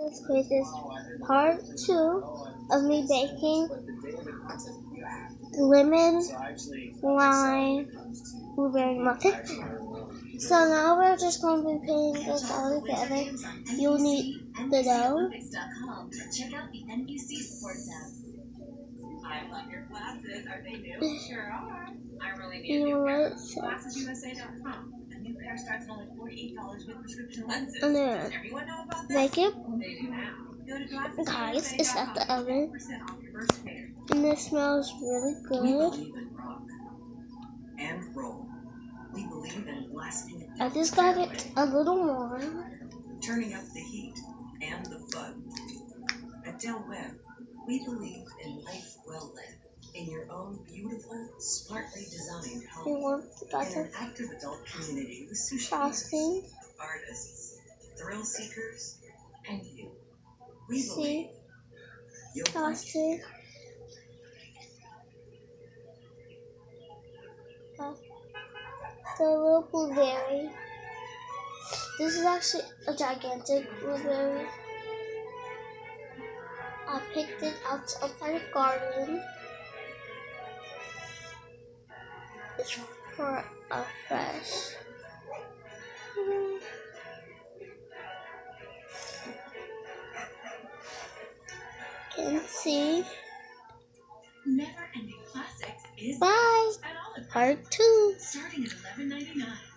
This quiz is part 2 of me baking lemon lime blueberry muffin. So now we're just going to be putting this all together. You'll need the dough. Check out the NBC Sports app. I love your glasses. Are they new? Sure are. I really need a new pair. GlassesUSA.com. A new pair starts at only $48 with prescription lenses. And then does everyone know about this? Make it. They do now. Go to guys, it's at the oven. And this smells really good. We believe in rock and roll. We believe in blasting. I just got it a little more. Turning up the heat and the fun. At Del Webb, we believe in life well led. In your own beautiful, smartly designed home. In an active adult community with sushi frosting, artists, thrill seekers, and you. We believe you'll frosting. The little blueberry. This is actually a gigantic blueberry. I picked it outside the garden. It's for a fresh. Can see. Never Ending Classics is Bye. Part 2. Starting at $11.99.